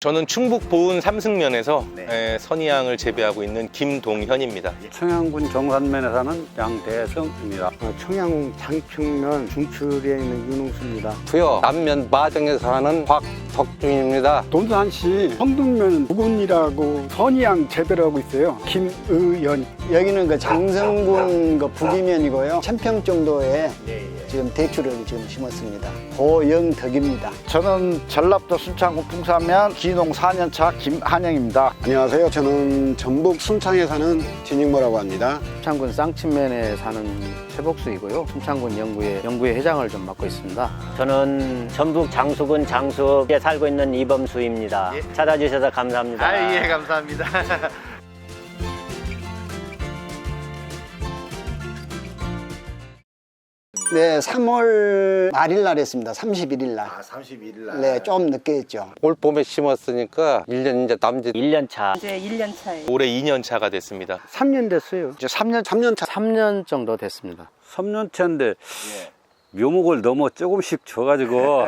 저는 충북 보은 삼승면에서 선의향을 재배하고 있는 김동현입니다. 청양군 정산면에 사는 양대성입니다. 청양 장평면 중출에 있는 윤웅수입니다. 부여 남면 마정에 사는 곽덕준입니다. 돈산시 성등면 부군이라고 선의향 재배를 하고 있어요. 김의연. 여기는 그 장성군 그 북이면이고요. 1000평 정도의 지금 대추를 지금 심었습니다. 고영덕입니다. 저는 전라도 순창군 풍산면 기농 4년차 김한영입니다. 안녕하세요. 저는 전북 순창에 사는 진익모라고 합니다. 순창군 쌍친면에 사는 최복수이고요. 순창군 연구회 회장을 좀 맡고 있습니다. 저는 전북 장수군 장수에 살고 있는 이범수입니다. 찾아주셔서 감사합니다. 예, 감사합니다. 네, 3월 말일 날 했습니다. 31일 날. 31일 날. 네, 좀 늦게 했죠. 올 봄에 심었으니까 1년 이제 남짓 1년 차. 이제 1년 차에 올해 2년 차가 됐습니다. 3년 됐어요. 이제 3년 차. 3년 정도 됐습니다. 3년차인데 묘목을 너무 조금씩 줘가지고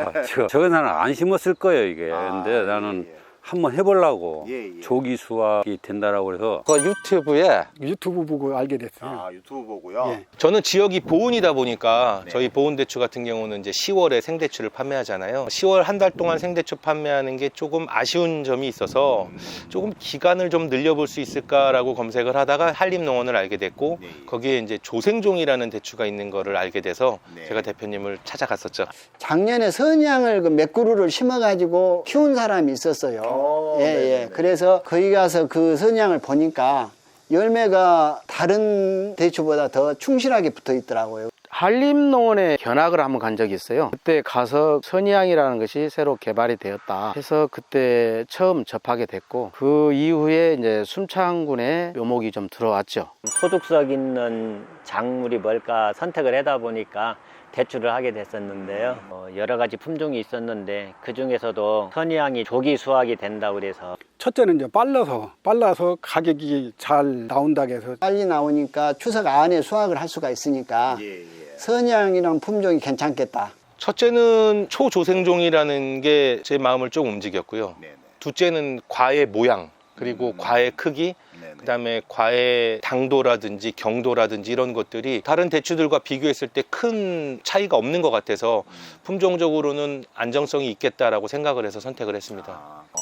저거 나는 안 심었을 거예요 이게. 근데 나는 한번 해보려고 조기 수확이 된다라고 해서 그 유튜브에 유튜브 보고 알게 됐어요. 유튜브 보고요. 예. 저는 지역이 보은이다 보니까 저희 보은대추 같은 경우는 이제 10월에 생대추를 판매하잖아요. 10월 한 달 동안 생대추 판매하는 게 조금 아쉬운 점이 있어서 조금 기간을 좀 늘려볼 수 있을까라고 검색을 하다가 한림농원을 알게 됐고 거기에 이제 조생종이라는 대추가 있는 거를 알게 돼서 제가 대표님을 찾아갔었죠. 작년에 선의향을 그 몇 그루를 심어가지고 키운 사람이 있었어요. 예. 그래서 거기 가서 그 선의향을 보니까 열매가 다른 대추보다 더 충실하게 붙어 있더라고요. 한림농원에 견학을 한번 간 적이 있어요. 그때 가서 선의향이라는 것이 새로 개발이 되었다 해서 그때 처음 접하게 됐고 그 이후에 이제 순창군에 묘목이 좀 들어왔죠. 소득성 있는 작물이 뭘까 선택을 하다 보니까 대추를 하게 됐었는데요. 여러 가지 품종이 있었는데 그 중에서도 선의향이 조기 수확이 된다고 그래서 첫째는 이제 빨라서 가격이 잘 나온다고 해서 빨리 나오니까 추석 안에 수확을 할 수가 있으니까 선의향이랑 품종이 괜찮겠다. 첫째는 초조생종이라는 게 제 마음을 좀 움직였고요. 둘째는 과의 모양 그리고 과의 크기 그다음에 과의 당도라든지 경도라든지 이런 것들이 다른 대추들과 비교했을 때 큰 차이가 없는 것 같아서 품종적으로는 안정성이 있겠다라고 생각을 해서 선택을 했습니다.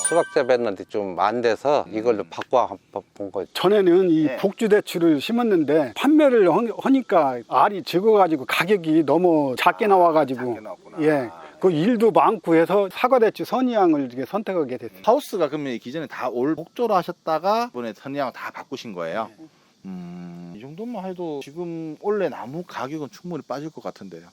수박 재배했는데 좀 안 돼서 이걸로 바꿔 본 거죠. 전에는 이 복주대추를 심었는데 판매를 하니까 알이 적어가지고 가격이 너무 작게 나와가지고 그 일도 많고 해서 사과대추 선의향을 이렇게 선택하게 됐어요. 하우스가 그러면 기존에 다 올 복조로 하셨다가 이번에 선의향 다 바꾸신 거예요? 이 정도만 해도 지금 원래 나무 가격은 충분히 빠질 것 같은데요.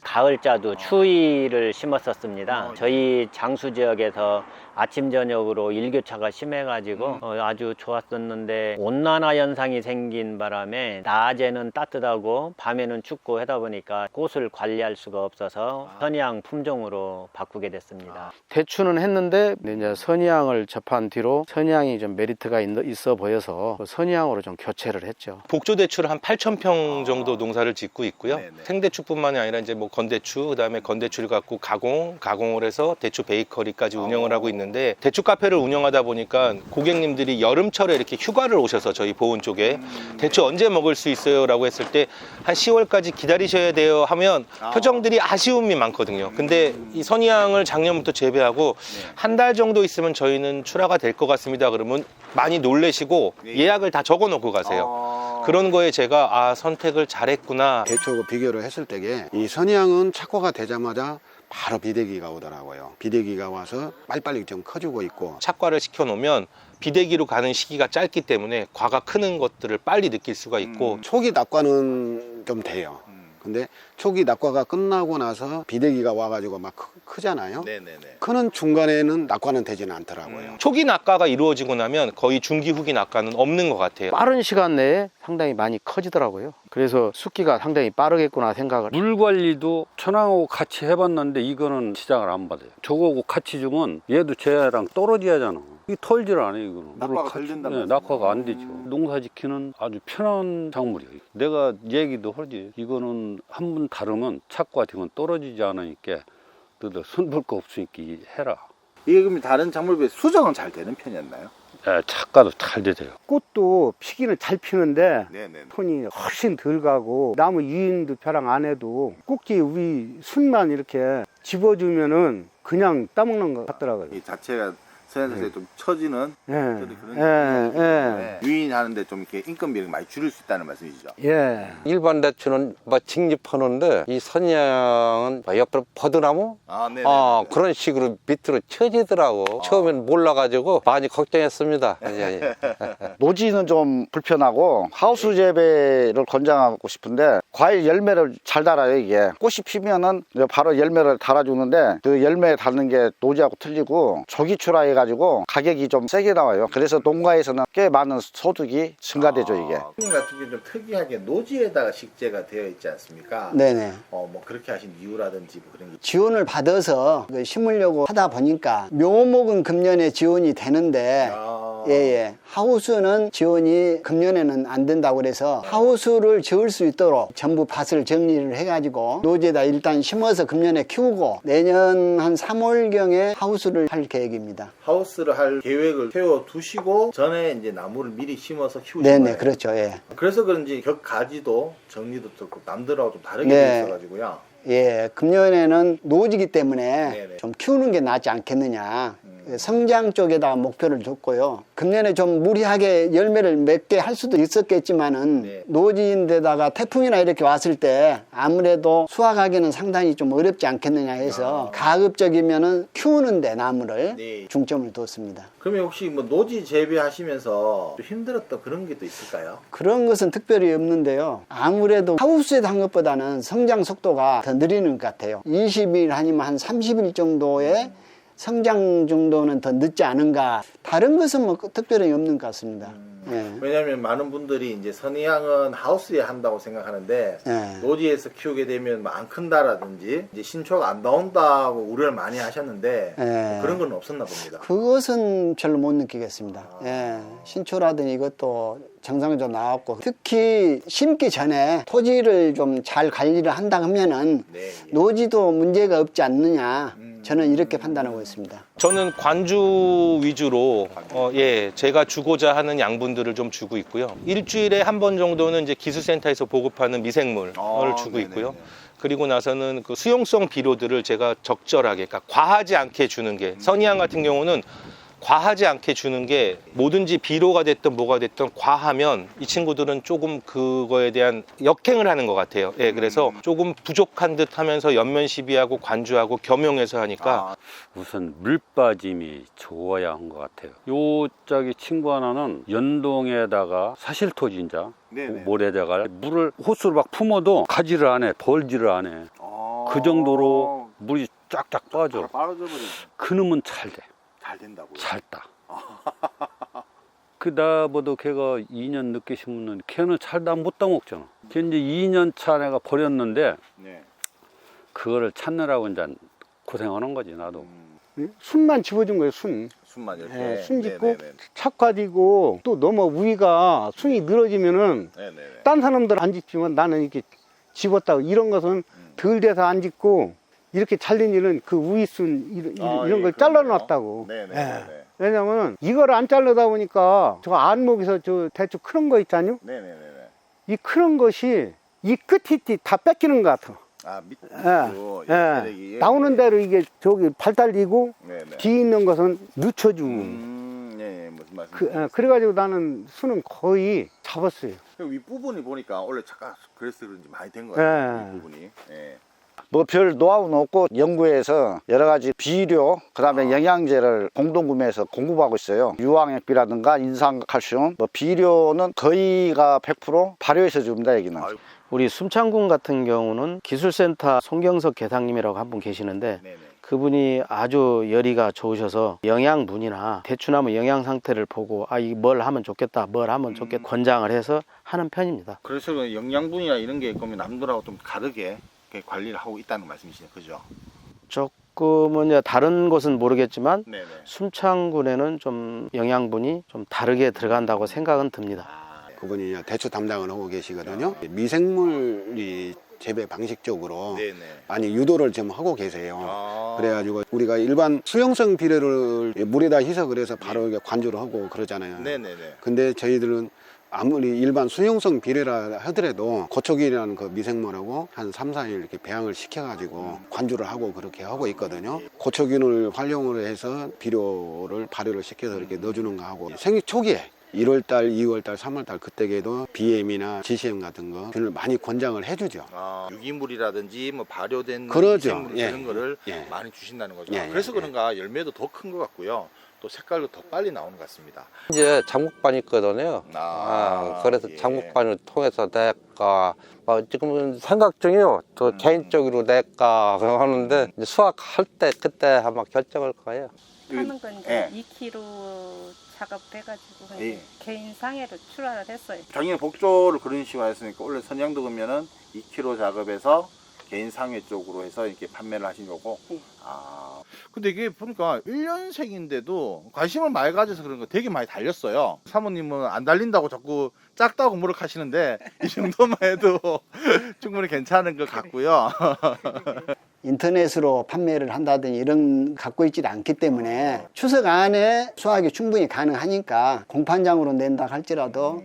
가을자두 추위를 심었었습니다. 저희 장수 지역에서 아침 저녁으로 일교차가 심해가지고 아주 좋았었는데 온난화 현상이 생긴 바람에 낮에는 따뜻하고 밤에는 춥고 하다 보니까 꽃을 관리할 수가 없어서 선의향 품종으로 바꾸게 됐습니다. 대추는 했는데 이제 선의향을 접한 뒤로 선의향이 좀 메리트가 있어 보여서 선의향으로 좀 교체를 했죠. 복조대추를 한 8,000평 정도 농사를 짓고 있고요. 생대추뿐만이 아니라 이제 뭐 건대추, 그다음에 건대추를 갖고 가공을 해서 대추 베이커리까지 운영을 하고 있는데 대추 카페를 운영하다 보니까 고객님들이 여름철에 이렇게 휴가를 오셔서 저희 보은 쪽에 대추 언제 먹을 수 있어요? 라고 했을 때 한 10월까지 기다리셔야 돼요 하면 표정들이 아쉬움이 많거든요. 근데 이 선의향을 작년부터 재배하고 한 달 정도 있으면 저희는 출하가 될 것 같습니다. 그러면 많이 놀래시고 예약을 다 적어 놓고 가세요. 그런 거에 제가 선택을 잘했구나. 대추하고 비교를 했을 때에 이 선의향은 착과가 되자마자 바로 비대기가 오더라고요. 비대기가 와서 빨리빨리 좀 커지고 있고 착과를 시켜놓으면 비대기로 가는 시기가 짧기 때문에 과가 크는 것들을 빨리 느낄 수가 있고 초기 낙과는 좀 돼요. 근데 초기 낙과가 끝나고 나서 비대기가 와가지고 막 크잖아요. 크는 중간에는 낙과는 되지는 않더라고요. 초기 낙과가 이루어지고 나면 거의 중기 후기 낙과는 없는 것 같아요. 빠른 시간 내에 상당히 많이 커지더라고요. 그래서 숙기가 상당히 빠르겠구나 생각을. 물 관리도 천황하고 같이 해봤는데 이거는 시장을 안 받아요. 저거하고 같이 주면 얘도 쟤랑 떨어져야 하잖아. 이 털질 안 해, 이거는. 낙과가 덜 된다면서요? 네, 낙과가 안 되죠. 농사 짓기는 아주 편한 작물이에요. 내가 얘기도 하지. 이거는 한 번 다르면 착과 뒤는 떨어지지 않으니까 너도 손볼 거 없으니까 해라. 이게 그럼 다른 작물에 비해 수정은 잘 되는 편이었나요? 작가도 잘 되더라고. 꽃도 피기는 잘 피는데 네네. 톤이 훨씬 덜 가고 나무 유인도 벼랑 안 해도 꼭지 위 순만 이렇게 집어주면은 그냥 따먹는 것 같더라고요. 이 자체가 서현선생이 좀 처지는 예, 그런 유인하는데 좀 이렇게 인건비를 많이 줄일 수 있다는 말씀이시죠? 예. 일반 대추는 뭐 직립하는데 이 선양은 뭐 옆으로 버드나무 네네. 그런 식으로 밑으로 쳐지더라고. 처음엔 몰라가지고 많이 걱정했습니다. 노지는 좀 불편하고 하우스 재배를 권장하고 싶은데 과일 열매를 잘 달아요. 이게 꽃이 피면은 바로 열매를 달아주는데 그 열매에 닿는 게 노지하고 틀리고 조기출하 해가지고 가격이 좀 세게 나와요. 그래서 농가에서는 꽤 많은 소득이 증가되죠. 이게 선생님 같은 경우는 좀 특이하게 노지에다가 식재가 되어 있지 않습니까? 네네. 뭐 그렇게 하신 이유라든지 뭐 그런 게 지원을 받아서 심으려고 하다 보니까 묘목은 금년에 지원이 되는데 예. 하우스는 지원이 금년에는 안 된다고 그래서 하우스를 지을 수 있도록 전부 밭을 정리를 해가지고 노지에다 일단 심어서 금년에 키우고 내년 한 3월경에 하우스를 할 계획입니다. 하우스를 할 계획을 세워 두시고 전에 이제 나무를 미리 심어서 키우신 네네, 거예요. 그렇죠. 예. 그래서 그런지 격가지도 정리도 좋고 남들하고 좀 다르게 네. 돼 있어가지고요. 예, 금년에는 노지기 때문에 네네. 좀 키우는 게 낫지 않겠느냐. 성장 쪽에다가 목표를 줬고요. 금년에 좀 무리하게 열매를 몇 개 할 수도 있었겠지만은 네. 노지인데다가 태풍이나 이렇게 왔을 때 아무래도 수확하기는 상당히 좀 어렵지 않겠느냐 해서 가급적이면은 키우는데 나무를 네. 중점을 뒀습니다. 그러면 혹시 뭐 노지 재배하시면서 좀 힘들었던 그런 게 또 있을까요? 그런 것은 특별히 없는데요. 아무래도 하우스에서 한 것보다는 성장 속도가 더 느리는 것 같아요. 20일 아니면 한 30일 정도의 성장 정도는 더 늦지 않은가. 다른 것은 뭐 특별히 없는 것 같습니다. 예. 왜냐하면 많은 분들이 이제 선의향은 하우스에 한다고 생각하는데 예. 노지에서 키우게 되면 뭐 안 큰다라든지 이제 신초가 안 나온다고 우려를 많이 하셨는데 예. 그런 건 없었나 봅니다. 그것은 별로 못 느끼겠습니다. 예. 신초라든지 이것도 정상적으로 나왔고 특히 심기 전에 토지를 좀 잘 관리를 한다 하면은 네. 노지도 문제가 없지 않느냐. 저는 이렇게 판단하고 있습니다. 저는 관주 위주로 제가 주고자 하는 양분들을 좀 주고 있고요. 일주일에 한 번 정도는 이제 기술센터에서 보급하는 미생물을 주고 있고요. 그리고 나서는 그 수용성 비료들을 제가 적절하게, 그러니까 과하지 않게 주는 게, 선의향 같은 경우는 과하지 않게 주는 게, 뭐든지 비료가 됐든 뭐가 됐든 과하면 이 친구들은 조금 그거에 대한 역행을 하는 것 같아요. 예, 그래서 조금 부족한 듯 하면서 연면 시비하고 관주하고 겸용해서 하니까 우선 물 빠짐이 좋아야 한 것 같아요. 요 짝이 친구 하나는 연동에다가 사실토진자 네네. 모래다가 물을 호스로 막 품어도 가지를 안 해, 벌지를 안 해. 그 정도로 물이 쫙쫙 빠져. 빠져버리죠. 그놈은 잘 돼. 잘 된다고요. 잘 따. 그 나보다 걔가 2년 늦게 심으면 걔는 잘 다 못 따먹잖아. 걔 이제 2년 차 내가 버렸는데 네. 그거를 찾느라고 이제 고생하는 거지 나도. 순만 집어준 거예요, 순. 순만 이렇게. 예, 순 짓고 네네네. 착화지고 또 너무 위가 순이 늘어지면은 네네네. 딴 사람들 안 짓지만 나는 이렇게 집었다고 이런 것은 덜 돼서 안 짓고 이렇게 잘린 일은 그 위순 이런 걸 잘라놨다고. 네네. 예. 왜냐면 이걸 안 자르다 보니까 저 안목에서 저 대충 크는 거 있잖요. 네네네. 이 크는 것이 이 끝이 다 뺏기는 것 같아. 밑으로 예. 나오는 대로 이게 저기 발 달리고 네네. 뒤에 있는 것은 늦춰주고. 예, 무슨 말씀? 그래가지고 나는 수는 거의 잡았어요. 그 윗부분이 보니까 원래 잠깐 그래서 그런지 많이 된 거 같아요. 예. 윗부분이. 예. 뭐 별 노하우는 없고 연구에서 여러 가지 비료 그다음에 영양제를 공동 구매해서 공급하고 있어요. 유황액비라든가 인산칼슘 뭐 비료는 거의가 100% 발효해서 줍니다. 여기는. 우리 숨창군 같은 경우는 기술센터 송경석 계장님이라고 한 분 계시는데 네네. 그분이 아주 열의가 좋으셔서 영양분이나 대추나무 영양 상태를 보고 이 뭘 하면 좋겠다, 뭘 하면 좋겠다 권장을 해서 하는 편입니다. 그래서 그 영양분이나 이런 게 그러면 남들하고 좀 다르게 이렇게 관리를 하고 있다는 말씀이시죠, 그죠? 조금은 이제 다른 곳은 모르겠지만 네네. 숨창군에는 좀 영양분이 좀 다르게 들어간다고 생각은 듭니다. 그분이 대추 담당을 하고 계시거든요. 미생물이 재배 방식적으로 네네. 많이 유도를 좀 하고 계세요. 아. 그래가지고 우리가 일반 수용성 비료를 물에다 희석을 해서 바로 이렇게 관조를 하고 그러잖아요. 네네네. 근데 저희들은 아무리 일반 수용성 비료라 하더라도 고촉이라는 그 미생물하고 한 3, 4일 이렇게 배양을 시켜가지고 관주를 하고 그렇게 하고 있거든요. 고촉균을 활용을 해서 비료를 발효를 시켜서 이렇게 넣어주는 거 하고 생育초기에 1월달, 2월달, 3월달 그때에도 BM이나 GCM 같은 거 균을 많이 권장을 해주죠. 아, 유기물이라든지 뭐 발효된 그러죠. 미생물 예. 이런 거를 예. 많이 주신다는 거죠. 예, 예, 그래서 예. 그런가 열매도 더 큰 것 같고요. 또 색깔도 더 빨리 나오는 것 같습니다. 이제 장목반이 있거든요. 그래서 예. 장목반을 통해서 내가 지금은 생각 중이요. 또 개인적으로 내가 하는데 이제 수확할 때 그때 한번 결정할 거예요. 하는 건 예. 이제 2kg 작업해가지고 그냥 예. 개인 상해로 출하를 했어요. 작년에 복조를 그런 식으로 했으니까 원래 선양도 그러면은 2kg 작업에서 개인 상해 쪽으로 해서 이렇게 판매를 하신 거고. 네. 아. 근데 이게 보니까 1년생인데도 관심을 많이 가져서 그런 거 되게 많이 달렸어요. 사모님은 안 달린다고 자꾸 작다고 무력하시는데 이 정도만 해도 충분히 괜찮은 것 같고요. 인터넷으로 판매를 한다든지 이런 갖고 있지 않기 때문에 추석 안에 수확이 충분히 가능하니까 공판장으로 낸다 할지라도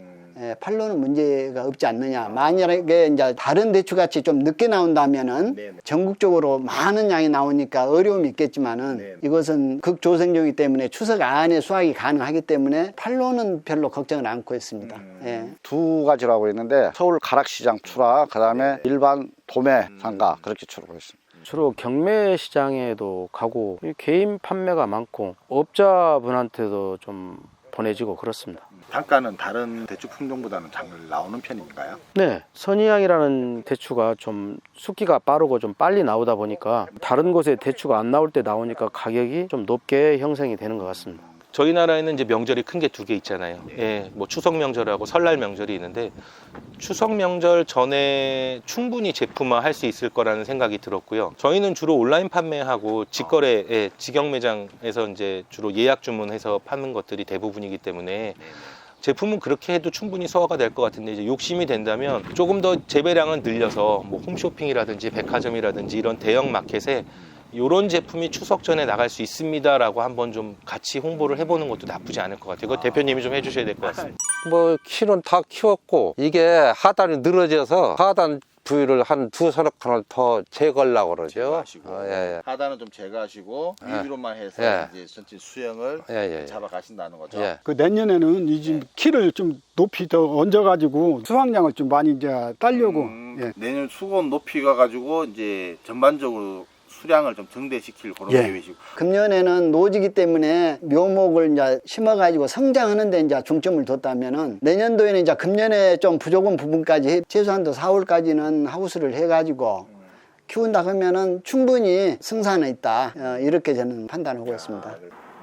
판로는 문제가 없지 않느냐. 만약에 이제 다른 대추 같이 좀 늦게 나온다면은 네네. 전국적으로 많은 양이 나오니까 어려움이 있겠지만은 네네. 이것은 극조생종이기 때문에 추석 안에 수확이 가능하기 때문에 판로는 별로 걱정을 않고 있습니다. 예. 두 가지로 하고 있는데 서울 가락시장 출하, 그다음에 일반 도매 상가 그렇게 출하고 있습니다. 주로 경매 시장에도 가고 개인 판매가 많고 업자분한테도 좀 보내지고 그렇습니다. 단가는 다른 대추 품종보다는 잘 나오는 편인가요? 네, 선희향이라는 대추가 좀 숙기가 빠르고 좀 빨리 나오다 보니까 다른 곳에 대추가 안 나올 때 나오니까 가격이 좀 높게 형성이 되는 것 같습니다. 저희 나라에는 이제 명절이 큰 게 2개 있잖아요. 예, 뭐 추석 명절하고 설날 명절이 있는데 추석 명절 전에 충분히 제품화 할 수 있을 거라는 생각이 들었고요. 저희는 주로 온라인 판매하고 직거래, 예, 직영 매장에서 이제 주로 예약 주문해서 파는 것들이 대부분이기 때문에 제품은 그렇게 해도 충분히 소화가 될 것 같은데 이제 욕심이 된다면 조금 더 재배량을 늘려서 뭐 홈쇼핑이라든지 백화점이라든지 이런 대형 마켓에 이런 제품이 추석 전에 나갈 수 있습니다라고 한번 좀 같이 홍보를 해보는 것도 나쁘지 않을 것 같아요. 그거 대표님이 좀 해주셔야 될 것 같습니다. 뭐 키는 다 키웠고 이게 하단이 늘어져서 하단 부위를 한 2-3칸을 더 제거하려고 그러죠. 제거하시고 예. 하단은 좀 제거하시고 위로만 해서 예. 이제 전체 수영을 예. 잡아가신다는 거죠. 예. 그 내년에는 이 집 키를 좀 높이 더 얹어가지고 수확량을 좀 많이 이제 따려고. 예. 내년 수건 높이 가가지고 이제 전반적으로 수량을 좀 증대시킬 그런 예. 계획이시고. 금년에는 노지기 때문에 묘목을 이제 심어가지고 성장하는데 이제 중점을 뒀다면은 내년도에는 이제 금년에 좀 부족한 부분까지 최소한도 4월까지는 하우스를 해가지고 키운다 하면은 충분히 승산은 있다. 이렇게 저는 판단하고 있습니다.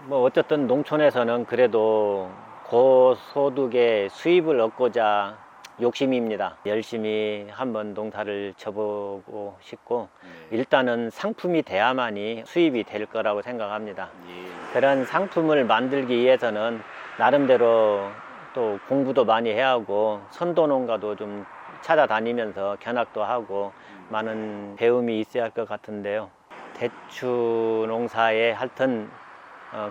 뭐 어쨌든 농촌에서는 그래도 고소득의 수입을 얻고자 욕심입니다. 열심히 한번 농사를 쳐보고 싶고 일단은 상품이 돼야만이 수입이 될 거라고 생각합니다. 그런 상품을 만들기 위해서는 나름대로 또 공부도 많이 해야 하고 선도농가도 좀 찾아다니면서 견학도 하고 많은 배움이 있어야 할 것 같은데요. 대추 농사에 하여튼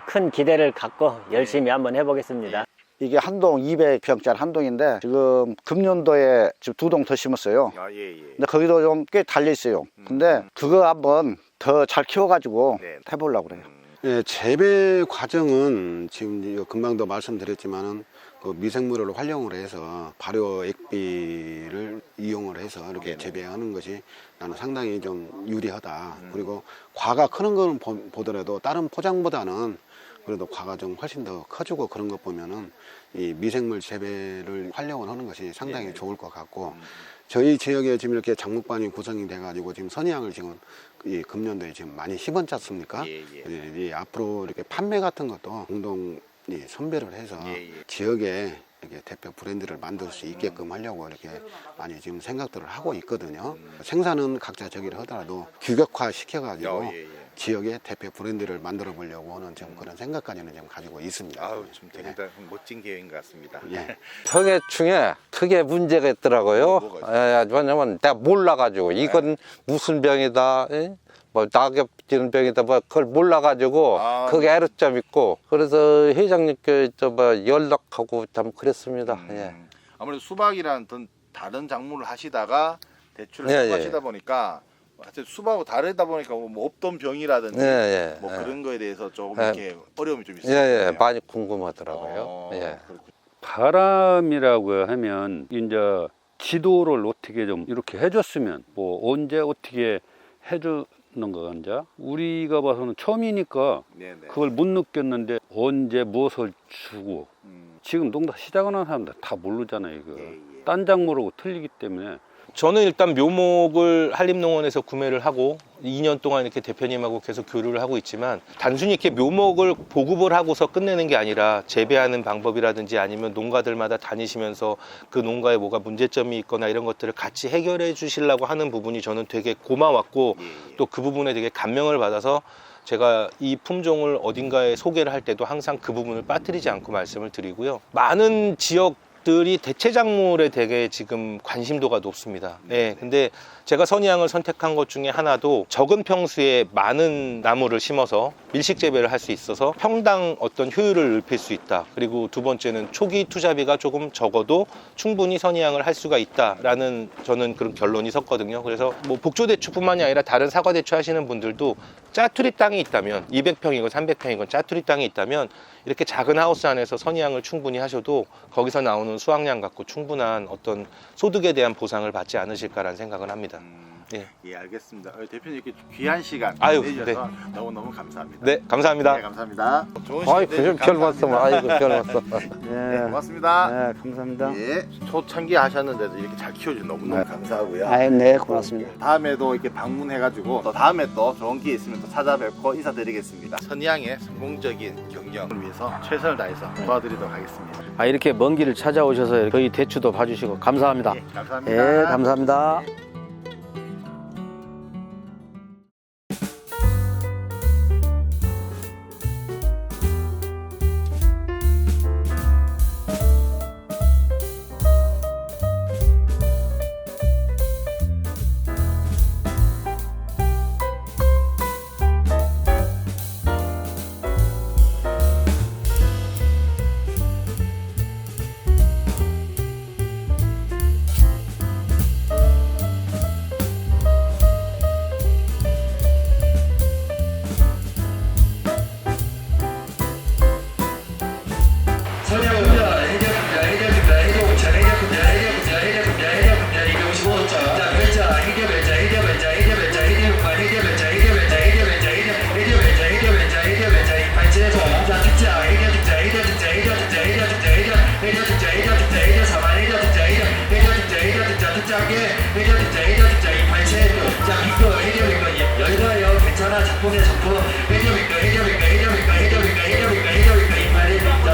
큰 기대를 갖고 열심히 한번 해보겠습니다. 이게 한 동 200평짜리 한 동인데 지금 금년도에 지금 2동 더 심었어요. 근데 거기도 좀 꽤 달려 있어요. 근데 그거 한번 더 잘 키워가지고 해보려고 그래요. 예, 재배 과정은 지금 금방도 말씀드렸지만은 그 미생물을 활용을 해서 발효 액비를 이용을 해서 이렇게 재배하는 것이 나는 상당히 좀 유리하다. 그리고 과가 크는 거는 보더라도 다른 포장보다는 그래도 과가 좀 훨씬 더 커지고 그런 것 보면은 이 미생물 재배를 활용을 하는 것이 상당히 좋을 것 같고 저희 지역에 지금 이렇게 장목반이 구성이 돼가지고 지금 선희향을 지금 이 금년도에 지금 많이 심었지 않습니까? 앞으로 이렇게 판매 같은 것도 공동 선별을 해서 지역에 이렇게 대표 브랜드를 만들 수 있게끔 하려고 이렇게 많이 지금 생각들을 하고 있거든요. 생산은 각자 저기를 하더라도 규격화 시켜가지고 지역의 대표 브랜드를 만들어 보려고는 지금 그런 생각까지는 지금 가지고 있습니다. 아우, 좀 되게 멋진 계획인 것 같습니다. 예. 병해충에 크게 문제가 있더라고요. 왜냐면 내가 몰라가지고 이건 무슨 병이다, 뭐 낙엽 지는 병이다, 뭐 그걸 몰라가지고 그게 애로점 있고, 그래서 회장님께 뭐 연락하고 참 그랬습니다. 예. 아무래도 수박이란 다른 작물을 하시다가 대추를 하시다 보니까 하여튼 수박하고 다르다 보니까 뭐 없던 병이라든지 뭐 그런 거에 대해서 조금 이렇게 어려움이 좀 있어요. 많이 궁금하더라고요. 예. 바람이라고 하면 이제 지도를 어떻게 좀 이렇게 해줬으면, 뭐 언제 어떻게 해주는 거 이제 우리가 봐서는 처음이니까 그걸 못 느꼈는데 언제 무엇을 주고 지금 농사 시작하는 사람들 다 모르잖아요. 이거 딴 작물하고 틀리기 때문에. 저는 일단 묘목을 한림농원에서 구매를 하고 2년 동안 이렇게 대표님하고 계속 교류를 하고 있지만, 단순히 이렇게 묘목을 보급을 하고서 끝내는 게 아니라 재배하는 방법이라든지 아니면 농가들마다 다니시면서 그 농가에 뭐가 문제점이 있거나 이런 것들을 같이 해결해 주시려고 하는 부분이 저는 되게 고마웠고, 또 그 부분에 되게 감명을 받아서 제가 이 품종을 어딘가에 소개를 할 때도 항상 그 부분을 빠뜨리지 않고 말씀을 드리고요. 많은 지역들이 대체 작물에 되게 지금 관심도가 높습니다. 네, 근데 제가 선의향을 선택한 것 중에 하나도 적은 평수에 많은 나무를 심어서 밀식 재배를 할 수 있어서 평당 어떤 효율을 높일 수 있다. 그리고 두 번째는 초기 투자비가 조금 적어도 충분히 선의향을 할 수가 있다라는 저는 그런 결론이 섰거든요. 그래서 뭐 복조대추뿐만이 아니라 다른 사과대추 하시는 분들도 짜투리 땅이 있다면, 200평이건 300평이건 짜투리 땅이 있다면 이렇게 작은 하우스 안에서 선의향을 충분히 하셔도 거기서 나오는 수확량 갖고 충분한 어떤 소득에 대한 보상을 받지 않으실까라는 생각을 합니다. 예, 알겠습니다. 대표님 이렇게 귀한 시간 내주셔서 너무너무 감사합니다. 네, 감사합니다. 네, 감사합니다. 좋은 시간 아이고, 되시길 별 말씀, 아이고, 별 말씀. 네, 고맙습니다. 네, 감사합니다. 예, 초창기 하셨는데도 이렇게 잘 키워주셔서 너무너무 감사하고요. 네, 고맙습니다. 다음에도 이렇게 방문해가지고 또 다음에 또 좋은 기회 있으면 또 찾아뵙고 인사드리겠습니다. 선의향의 성공적인 경영을 위해서 최선을 다해서 도와드리도록 하겠습니다. 이렇게 먼 길을 찾아오셔서 저희 대추도 봐주시고 감사합니다. 감사합니다. 예, 감사합니다.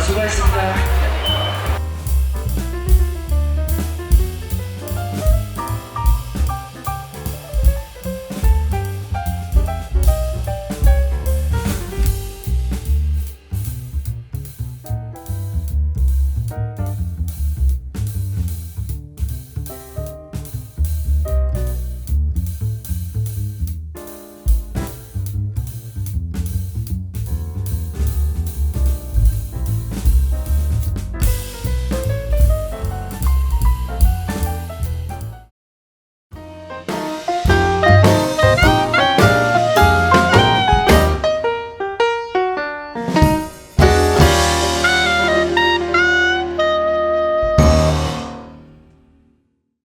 수고하셨습니다.